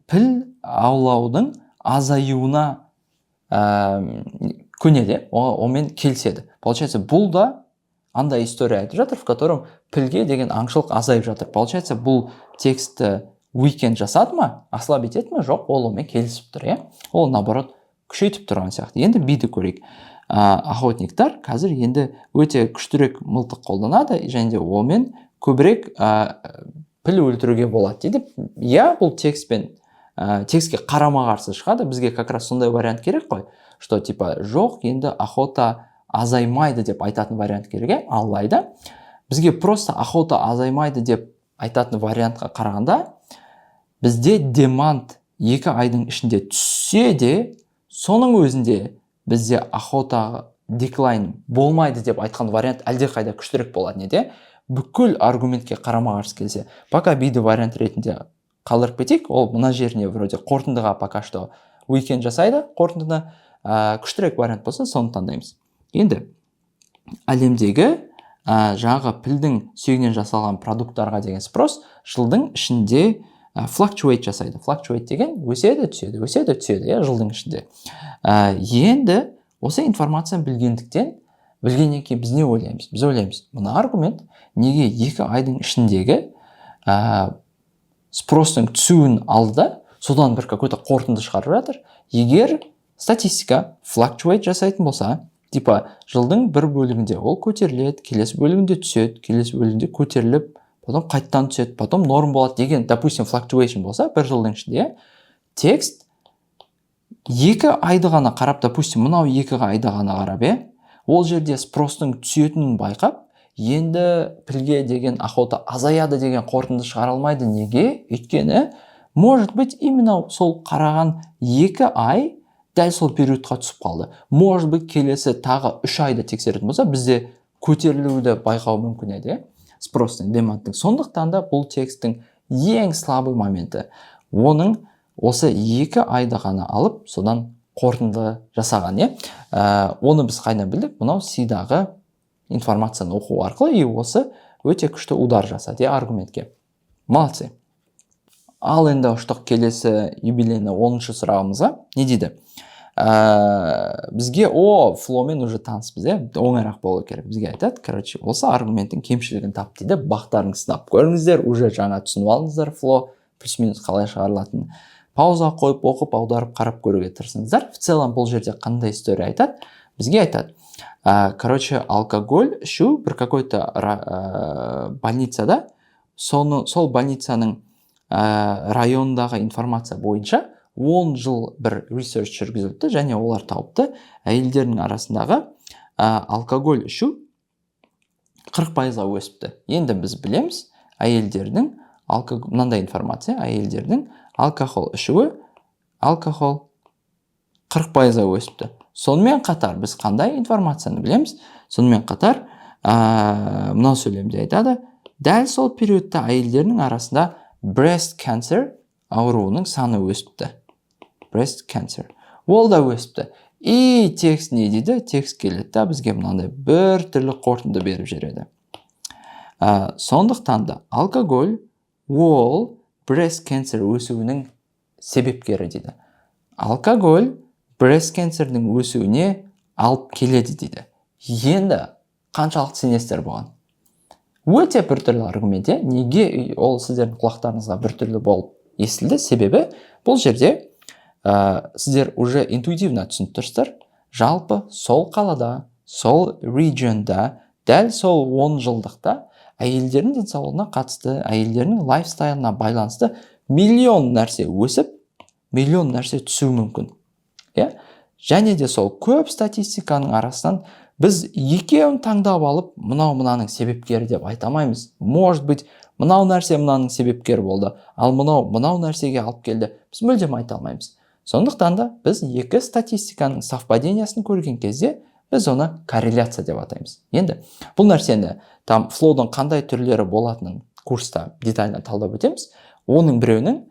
піл аулаудың азаюына көнеді, онымен келіседі. Получается, бұл да андай история айтып жатыр, в котором пілге деген аңшылық азайып жатыр. Получается, бұл текстті weekend жасады ма, аслабить етті ме? Жоқ, ол онымен келісіп тұр, ол наоборот күшейтіп тұрған сияқты. Енді биді көрейік. Охотниктар қазір енді өте күштірек мылтық қолданады, және де онымен көбірек піл өлтіруге болады дейді. Бұл текстке қарама-қарсы шығады. Бізге как раз сондай вариант керек қой, что типа жоқ, енді охота азаймайды деп айтатын вариант керек, алайда бізге просто охота азаймайды деп айтатын вариантқа қарағанда бізде демант 2 айдың ішінде түссе де, соның өзінде бізде охота деклайн болмайды деп айтқан вариант әлде қайда күштірек болады, неде? Бүкіл аргументке қарама-қарсы келсе. Пока биді вариант ретінде қалдырып кетейік, ол мына жеріне вроде қорытындыға пока что weekend жасайды, қорытындыны күштірек вариант болса, соны таңдаймыз. Енді әлемдегі жаңағы пілдің сүйегінен жасалған продукттарға деген спрос жылдың ішінде fluctuate жасайды. Fluctuate деген өседі, түседі, жылдың ішінде. Енді осы информацияны білгеннен кейін біз не ойлаймыз? Біз ойлаймыз, мына аргумент неге 2 айдың ішіндегі спростың түсуін алды да, содан бір какой-то қорытынды шығарып жатыр. Егер статистика fluctuate жасайтын болса, типа жылдың бір бөлігінде ол көтеріледі, келесі бөлігінде түседі, келесі бөлігінде көтеріліп, потом қайттан түседі, потом норм болады деген, допустим, fluctuation болса, бір жылдың ішінде, текст 2 айды ғана қарап, допустим, мынау 2 айды ғана қарап, ол жерде спростың түсетінін байқап, енді пілге деген охота азаяды деген қорытынды шығара алмайды. Неге? Өйткені, может быть, именно сол қараған 2 ай дәл сол периодқа түсіп қалды. Может быть, келесі тағы 3 айды тексеретін болса, бізде көтерілуді байқау мүмкін еді, спростың, демандтың. Сондықтан да бұл текстің ең слабый моменті. Оның осы 2 айды ғана алып, содан қорытынды жасаған, оны біз қайдан білдік? Мынау C-дағы информацияны оқу арқылы, и осы өте күшті удар жасады, аргументке. Молодцы. Ал енді ұштық келесі юбилейні 10-шы сұрағымызға. Не дейді? Бізге флоумен уже таныспыз, оңайрақ болу керек. Бізге айтады, короче, осы аргументтің кемшілігін тап дейді, бақтарын сынап көріңіздер, уже жаңа түсініп алыңыздар, флоу плюс-минус қалай шығарылатынын. Пауза қойып, оқып, аударып, қарап көруге тырысыңыздар. В целом бұл жерде қандай история айтады? Бізге айтады. Короче, алкоголь ішу бір какой-то больницада, сол больницаның райондағы информация бойынша 10 жыл бір research жүргізілді, және олар тауыпты, әйелдердің арасындағы алкоголь ішу 40%-ға өсіпті. Енді біз білеміз, әйелдердің мынандай информация, әйелдердің алкоголь ішуі 40%-ға өсіпті. Сонымен қатар біз қандай информацияны білеміз? Сонымен қатар мынау сөйлемде айтады, дәл сол периодта әйелдердің арасында breast cancer ауруының саны өсіпті. Breast cancer. Ол да өсіпті. И текст не дейді? Текст келеді да бізге мынандай бір түрлі қорытынды беріп жүреді. Сондықтан да алкоголь ол breast cancer өсуінің себепкері дейді. Алкоголь breast cancerдің өсуіне алып келеді дейді. Енді қаншалық сенесіздер бұған? Өте бір түрлі аргумент, неге ол сіздердің құлақтарыңызға бір түрлі болып естілді? Себебі бұл жерде сіздер уже интуитивно түсініп тұрсыздар. Жалпы сол қалада, сол регионда, дәл сол 10 жылдықта әйелдердің денсаулығына қатысты, әйелдердің лайфстайлына байланысты миллион нәрсе өсіп, миллион нәрсе түсуі мүмкін. Және де сол көп статистиканың арасынан біз екеуін таңдап алып, мынаның себепкері деп айтамаймыз. Может быть, мынау нәрсе мынаның себепкері болды, ал мынау нәрсеге алып келді. Біз мүлдем айта алмаймыз. Сондықтан да біз екі статистиканың совпадениясын көрген кезде біз оны корреляция деп атаймыз. Енді бұл нәрсені там флоудың қандай түрлері болатынын курста детально талдап өтеміз. Оның біреуінің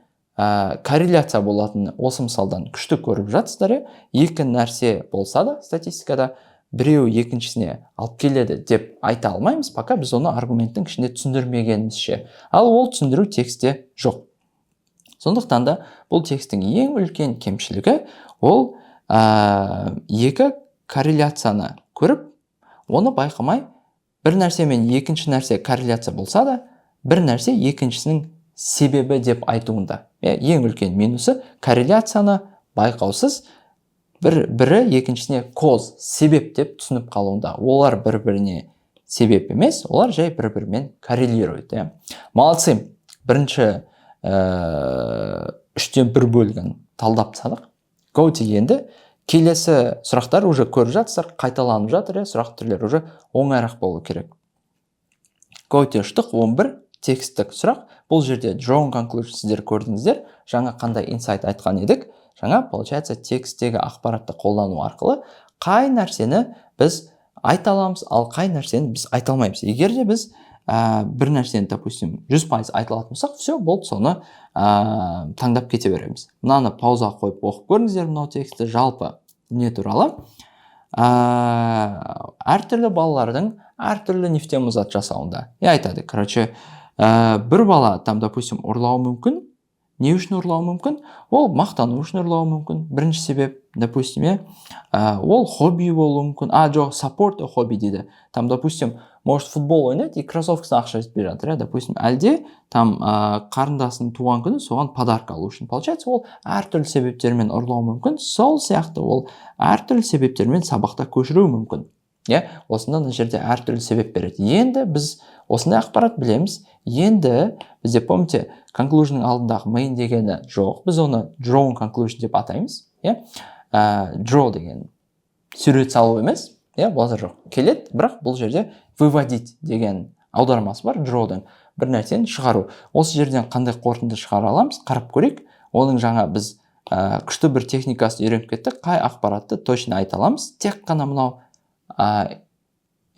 корреляция болатынын осы мысалдан күшті көріп жатсыздар. Екі нәрсе болса да статистикада біреу екіншісіне алып келеді деп айта алмаймыз, пока біз оны аргументтің ішінде түсіндірмегенімізше. Ал ол түсіндіру текстте жоқ. Сондықтан да бұл текстің ең үлкен кемшілігі ол екі корреляцияны көріп, оны байқамай, бір нәрсе мен екінші нәрсе корреляция болса да, бір нәрсе екіншісінің себебі деп айтуында. Ең үлкен минусы корреляцияны байқаусыз бірі екіншісіне cause, себеп деп түсініп қалуында. Олар бір-біріне себеп емес, олар жай бір-бірімен коррелирует. Молодцы. Бірінші 3-тен 1 бөлігін талдап тастадық. Go дегенде келесі сұрақтар уже көріп жатсыздар, қайталанып жатыр, сұрақ түрлері уже оңайрақ болу керек. Go үштік 11 текстік сұрақ. Бұл жерде drawn conclusion сіздер көрдіңіздер. Жаңа қандай insight айтқан едік. Жаңа, получается, тексттегі ақпаратты қолдану арқылы қай нәрсені біз айта аламыз, ал қай нәрсені біз айта алмаймыз. Егер де біз бір нәрсені, допустим, 100% айта алатын болсақ, все, болды, соны таңдап кете береміз. Мынаны пауза қойып оқып көріңіздер, мынау текстті жалпы не туралы. әртүрлі балалардың әртүрлі нефтемзат жасауында. Айтады, короче, бір бала там, допустим, ұрлауы мүмкін. Не үшін ұрлауы мүмкін? Ол мақтану үшін ұрлауы мүмкін. Бірінші себеп, допустим, ол хобби болуы мүмкін. Жоқ, support a хобби дейді. Там, допустим, может футбол ойнайды и кроссовкасына ақша жетпей жатыр, допустим, әлде там қарындасының туған күні соған подарок алу үшін. Получается, ол әртүрлі себептермен ұрлауы мүмкін. Сол сияқты ол әртүрлі себептермен сабақта көшіруі мүмкін. Осында мына жерде әртүрлі себеп береді. Енді біз осындай ақпарат білеміз. Енді бізде, помните, conclusionның алдындағы main дегені жоқ. Біз оны drawn conclusion деп атаймыз. Draw деген сурет салу емес. Болазар жоқ. Келеді, бірақ бұл жерде выводить деген аудармасы бар. Drawдың бір нәрсені шығару. Осы жерден қандай қорытынды шығара аламыз? Қарап көрейік. Оның жаңа біз күшті бір техникасын үйреніп кеттік. Қай ақпаратты точно айта аламыз? Тек қана мынау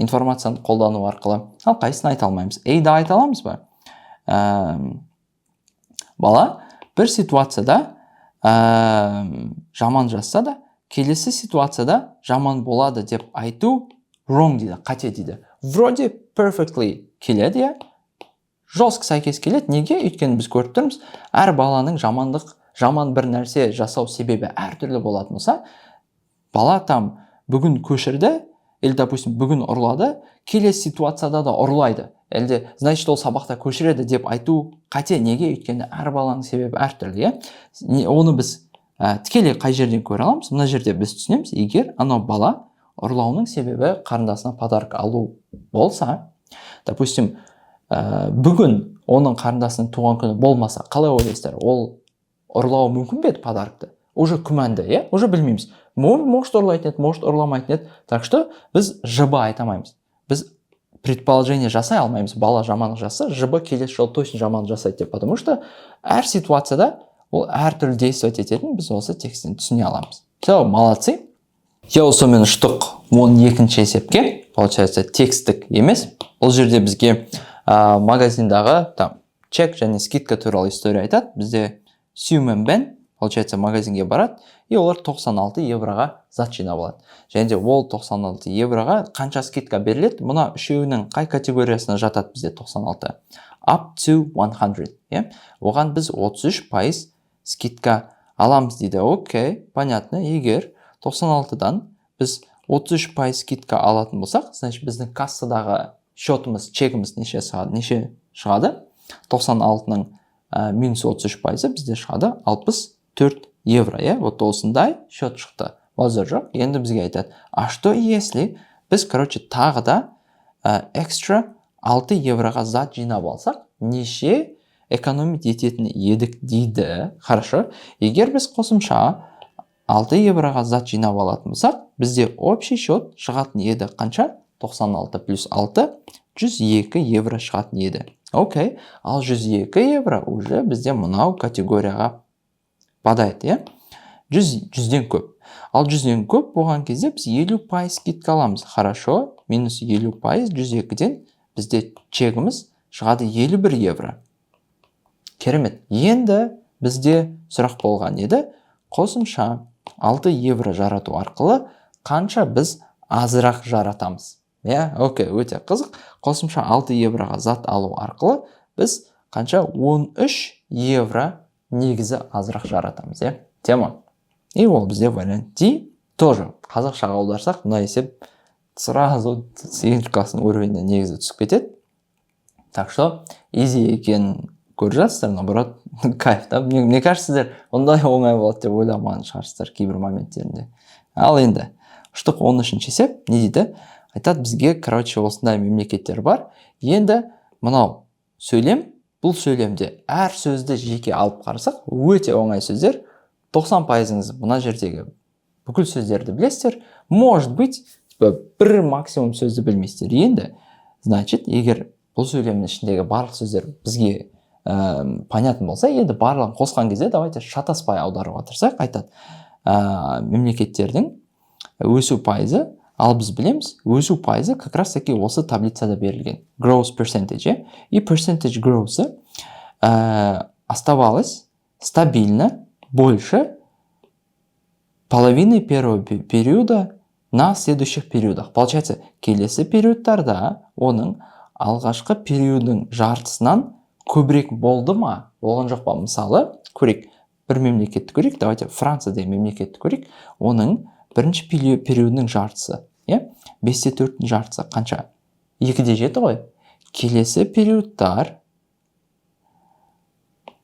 информацияны қолдану арқылы. Ал қайсысын айта алмаймыз? Да айта аламыз ба? Бала бір ситуацияда жаман жасса да, келесі ситуацияда жаман болады деп айту wrong дейді, қате дейді. Вроде perfectly келеді, жестко сәйкес келеді. Неге? Өйткені біз көріп тұрмыз, әр баланың жаман бір нәрсе жасау себебі әртүрлі болатын болса, бала там бүгін көшірді, или, допустим, бүгін ұрлады, келесі ситуацияда да ұрлайды. Әлде, значит, ол сабақта көшіреді деп айту қате. Неге? Өйткені әр баланың себебі әртүрлі. Оны біз тікелей қай жерден көре аламыз? Мына жерде біз түсінеміз, егер анау бала ұрлауының себебі қарындасына подарок алу болса, допустим, бүгін оның қарындасының туған күні болмаса, қалай ойлайсыздар? Ол ұрлауы мүмкін бе еді подарокты? Уже күмәнді, уже білмейміз. Может ұрлайтын еді, может ұрламайтын еді. Так что біз жыбы айтамаймыз. Біз предположение жасай алмаймыз. Бала жамандық жасса, жыбы келесі жолы точно жамандық жасайды деп. Потому что әр ситуацияда ол әртүрлі действовать ететін біз осы текстен түсіне аламыз. Все, молодцы. Сонымен ұштық 12-ші есепке. Получается, тексттік емес. Бұл жерде бізге магазиндағы чек және скидка туралы история айтады. Бізде Сью мен Бен, получается, магазинге барады, и олар 96 евроға зат жинап алады. Және де ол 96 евроға қанша скидка беріледі? Мұна үшеуінің қай категориясына жатады бізде 96? Up to 100. Оған біз 33% скидка аламыз дейді. Окей, понятно. Егер 96-дан біз 33% скидка алатын болсақ, значит, біздің кассадағы счетымыз, чегіміз неше шығады? 96-ның минус 33% бізде шығады 64 евро. Вот осындай счет шықты. Базар жоқ. Енді бізге айтады, а что если біз, тағы да экстра 6 евроға зат жинап алсақ, неше экономить ететін едік дейді. Хорошо. Егер біз қосымша 6 евроға зат жинап алатын болсақ, бізде общий счет шығатын еді қанша? 96 плюс 6, 102 евро шығатын еді. Окей, ал 102 евро уже бізде мынау категорияға падайды, 100-ден көп. Ал 100-ден көп болған кезде біз 50% скидка аламыз. Хорошо, минус 50% 102-ден бізде чегіміз шығады 51 евро. Керемет. Енді бізде сұрақ болған еді, қосымша 6 евро жарату арқылы қанша біз азырақ жаратамыз? Окей, өте қызық. Қосымша 6 евроға зат алу арқылы біз қанша 13 евро негізі азырақ жаратамыз, тема. И ол бізде вариант D. Тоже қазақшаға аударсақ, мына есеп сразу сегізінші класстың уровеніне негізі түсіп кетеді. Так что easy екен көріп жатсыздар, наоборот, кайф. Мне кажется, сіздер ондай оңай болады деп ойламаған шығарсыздар кейбір моменттерінде. Ал енді ұштық 13-ші есеп не дейді? Айтады, бізге, осындай мемлекеттер бар. Енді мынау сөйлем, бұл сөйлемде әр сөзді жеке алып қарасақ, өте оңай сөздер. 90%-іңіз мына жердегі бүкіл сөздерді білесіздер. Может быть, бір максимум сөзді білмейсіздер. Енді, значит, егер бұл сөйлемнің ішіндегі барлық сөздер бізге понятно болса, енді барлығын қосқан кезде давайте шатаспай аударуға тырысайық. Айтады, мемлекеттердің өсу пайызы, ал біз білеміз, өсу пайызы как раз таки осы таблицада берілген. Growth percentage, и percentage growth оставалось стабильно больше половины первого периода на следующих периодах. Получается, келесі периодтарда оның алғашқы периодың жартысынан көбірек болды ма? Болған жоқ па? Мысалы, көрейік, бір мемлекетті көрейік, давайте Франция деген мемлекетті көрейік, оның бірінші периодының жартысы, 5/4 жартысы қанша? 2/7 ғой. Келесі периодтар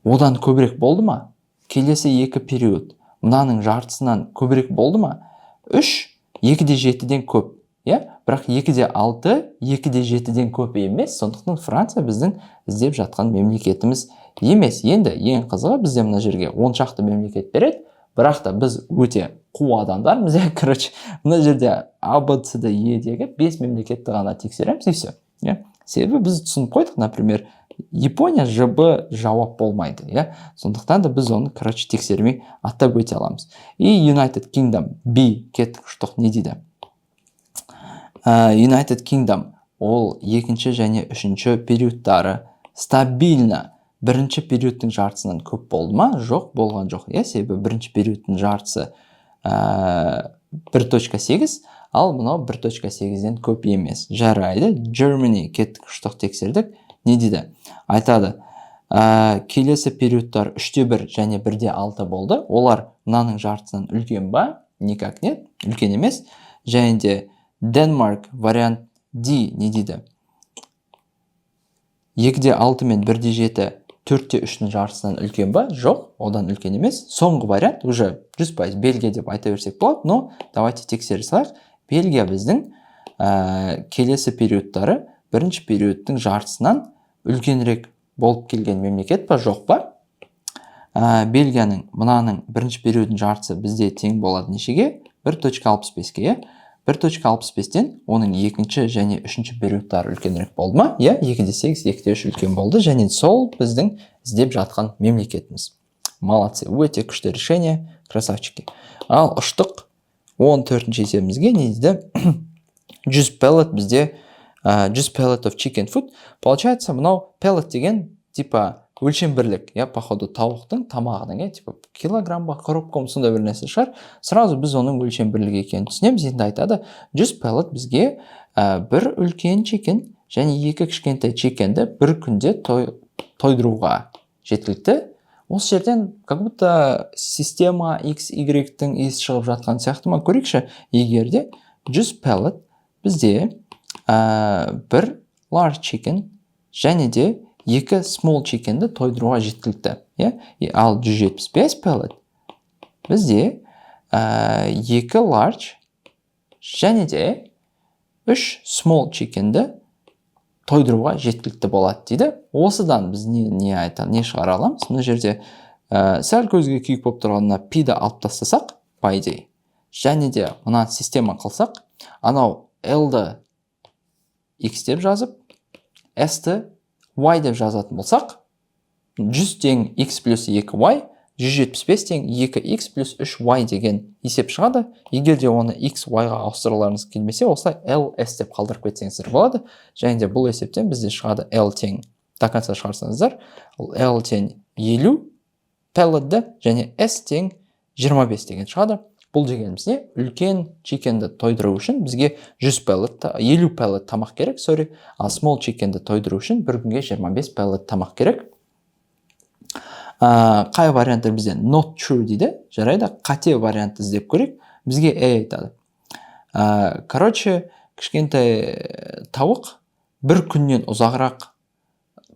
одан көбірек болды ма? Келесі 2 период мынаның жартысынан көбірек болды ма? 3 2/7-ден көп. Бірақ 2/6 2/7-ден көп емес, сондықтан Франция біздің іздеп жатқан мемлекетіміз емес. Енді ең қызығы бізде мына жерге 10 шақты мемлекет береді, бірақ та біз өте қу адамдармыз. Короче, мына жерде ABCDEдегі 5 мемлекетті ғана тексереміз и все. Себебі біз түсініп қойдық, например, Япония ЖБ жауап болмайды, сондықтан да біз оны, тексермей аттап өте аламыз. И United Kingdom B кеттік ұштық не дейді? United Kingdom ол екінші және үшінші периодтары стабильно бірінші периодтың жартысынан көп болды ма? Жоқ, болған жоқ. Себебі бірінші периодтың жартысы 1.8, ал мынау 1.8-ден көп емес. Жарайды. Germany кеттік ұштық тексердік. Не дейді? Айтады, келесі периодтар 3/1 және 1/6 болды. Олар мынаның жартысынан үлкен ба? Никак нет, үлкен емес. Және де Denmark вариант D не дейді? 2/6 мен 1/7 4/3-дің жартысынан үлкен ба? Жоқ, одан үлкен емес. Соңғы вариант уже 100% Бельгия деп айта берсек болады, но давайте тексере салайық. Бельгия біздің келесі периодтары бірінші периодтың жартысынан үлкенірек болып келген мемлекет па, жоқ па? Бельгияның мынаның бірінші периодың жартысы бізде тең болады нешеге? 1.65-ге. 1.65-тен оның екінші және үшінші периодтары үлкенірек болды ма? 2/8, 2/3 үлкен болды, және сол біздің іздеп жатқан мемлекетіміз. Молодцы, өте күшті решение, красавчики. Ал ұштық 14-ші есебімізге не дейді? 100 pellet бізде 100 pellet of chicken food. Получается, мынау pellet деген типа өлшем бірлік, походу тауықтың тамағының, типа килограммға, коробком сондай бір нәрсе шығар. Сразу біз оның өлшем бірлігі екенін түсінеміз. Енді айтады, 100 pellet бізге бір үлкен chicken және 2 кішкентай chickenді бір күнде тойдыруға жеткілікті. Осы жерден как будто система XY-тің есі шығып жатқан сияқты ма? Көрейікші, егерде 100 pellet бізде бір large chicken және де 2 small chickenді тойдыруға жеткілікті. Ал 175 pellet бізде 2 large және де 3 small chickenді тойдыруға жеткілікті болады дейді. Осыдан біз не шығара аламыз? Мына жерде сәл көзге күйік болып тұрғанына P-ді алып тастасақ, по идее, және де мына система қылсақ, анау L-ді X деп жазып, S-ті Y деп жазатын болсақ, 100 тең X плюс 2Y, 175 тең 2X плюс 3Y деген есеп шығады. Егер де оны X, Y-ға ауыстыруларыңыз келмесе, осылай LS деп қалдырып кетсеңіздер болады. Және де бұл есептен бізде шығады L тең, до конца шығарсаңыздар, L тең 50 pelletді және S тең 25 деген шығады. Бұл дегеніміз не? Үлкен чикенді тойдыру үшін бізге 50 pellet тамақ керек, ал small чикенді тойдыру үшін бір күнге 25 pellet тамақ керек. Қай варианттар бізде not true дейді? Жарайды, қате вариантты іздеп көрейік. Бізге айтады. Короче, кішкентай тауық бір күннен ұзағырақ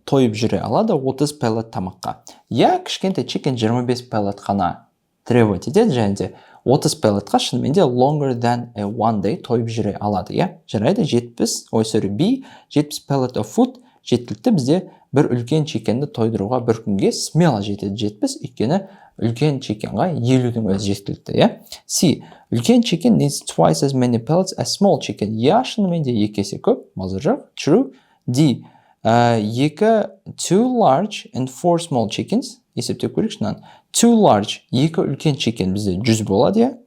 тойып жүре алады 30 pellet тамаққа. Кішкентай чикен 25 pellet қана требовать етеді, және де 30 pelletқа шынымен де longer than a one day тойып жүре алады. Жарайды, 70 pellet of food жеткілікті. Бізде бір үлкен чикенді тойдыруға бір күнге смело жетеді 70, өйткені үлкен чикенға 50-дің өзі жеткілікті. C. Үлкен чикен needs twice as many pellets as small chicken. Шынымен де 2 есе көп, мазыр жоқ. True. D. 2 large and 4 small chickens. Есептеп көрейік шынан. 2 large, 2 үлкен chicken бізде 100 болады.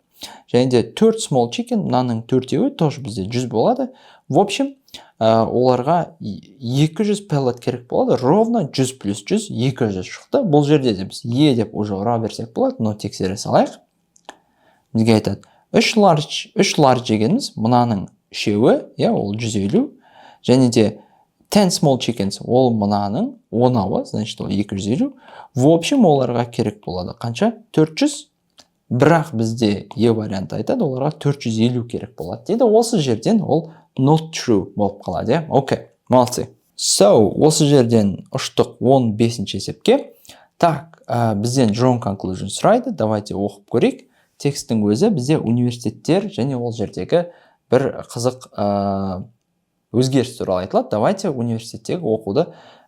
Және де 4 small chicken, мынаның 4-еуі тоже бізде 100 болады. В общем, оларға 200 pellet керек болады. Ровно 100 плюс 100, 200 шықты. Бұл жерде де біз деп уже ұра берсек болады, но тексере салайық. Бізге айтады, үш large дегеніміз мынаның үшеуі, ол 150, және де 10 small chickens, ол мынаның 10-ауы, значит, ол 250. В общем, оларға керек болады. Қанша? 400. Бірақ бізде E варианты айтады, оларға 450 керек болады дейді. Осы жерден ол not true болып қалады. Окей, молодцы. So, осы жерден ұштық 15-ші есепке. Так, бізден drawn conclusion сұрайды. Давайте оқып көрейік. Текстің өзі бізде университеттер және ол жердегі бір қызық өзгеріс туралы айтылады. Давайте университеттегі оқуды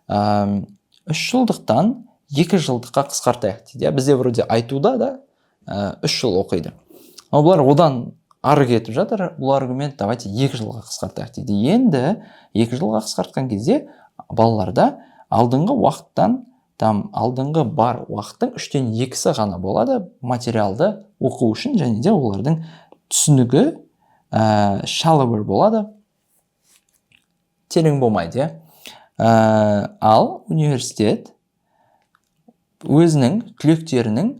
3 жылдықтан 2 жылдыққа қысқартайық дейді. Бізде вроде айтуда да 3 жыл оқиды. Ал бұлар одан ары кетіп жатыр. Бұл аргумент давайте 2 жылға қысқартайық дейді. Енді 2 жылға қысқартқан кезде балаларда алдыңғы уақыттан алдыңғы бар уақыттың 3-тен 2-сі ғана болады материалды оқу үшін, және де олардың түсінігі shallower болады, терең болмайды. Ал университет өзінің түлектерінің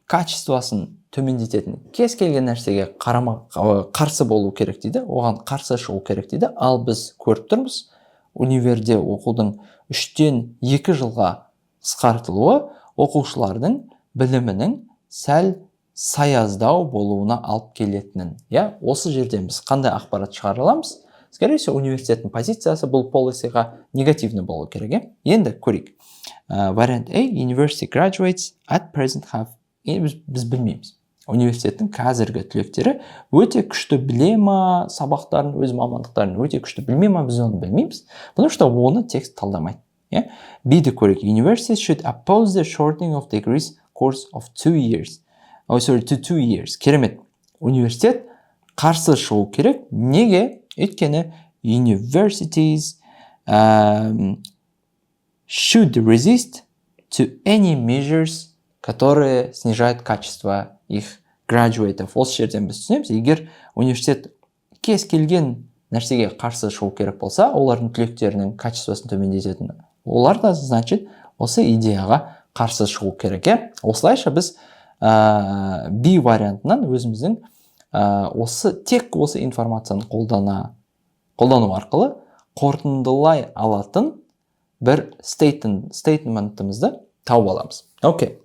качествосын төмендететін кез келген нәрсеге қарсы болу керек дейді, оған қарсы шығу керек дейді. Ал біз көріп тұрмыз, универде оқудың 3-тен 2 жылға қысқартылуы оқушылардың білімінің сәл саяздау болуына алып келетінін. Осы жерден біз қандай ақпарат шығара аламыз? Скорее всего, университеттің позициясы бұл полисиға негативный болу керек. Енді көрейік. Вариант A, university graduates at present have. Біз білмейміз. Университеттің қазіргі түлектері өте күшті біле ма, сабақтарын, өз мамандықтарын өте күшті білме ма, біз оны білмейміз. Потому что оны текст талдамайды. Б'ді көрейік. Universities should oppose the shortening of degrees course of 2 years. To 2 years. Керемет. Университет қарсы шығу керек. Неге? Өйткені universities should resist to any measures, которые снижают качество их graduate'ов. Осы жерден біз түсінеміз, егер университет кез келген нәрсеге қарсы шығу керек болса, олардың түлектерінің качествосын төмендететін. Олар да, значит, осы идеяға қарсы шығу керек. Осылайша біз B вариантынан өзіміздің тек осы информацияны қолдану арқылы қорытындылай алатын бір стейтментімізді тауып аламыз. Окей.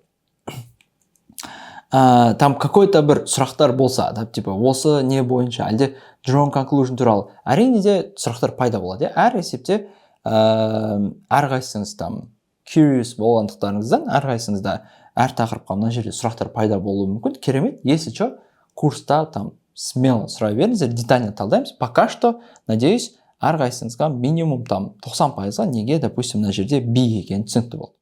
Там какой-то бір сұрақтар болса, типа осы не бойынша, әлде drawn conclusion туралы, әрине де сұрақтар пайда болады. Әр есепте әрқайсыңыз curious болғандықтарыңыздан, әрқайсыңызда әр тақырыпқа мына жерде сұрақтар пайда болуы мүмкін. Керемет, если что, курста смело сұрай беріңіздер, детально талдаймыз. Пока что, надеюсь, әрқайсыңызға минимум 90%-ға неге, допустим, мына жерде B екені түсінікті болды.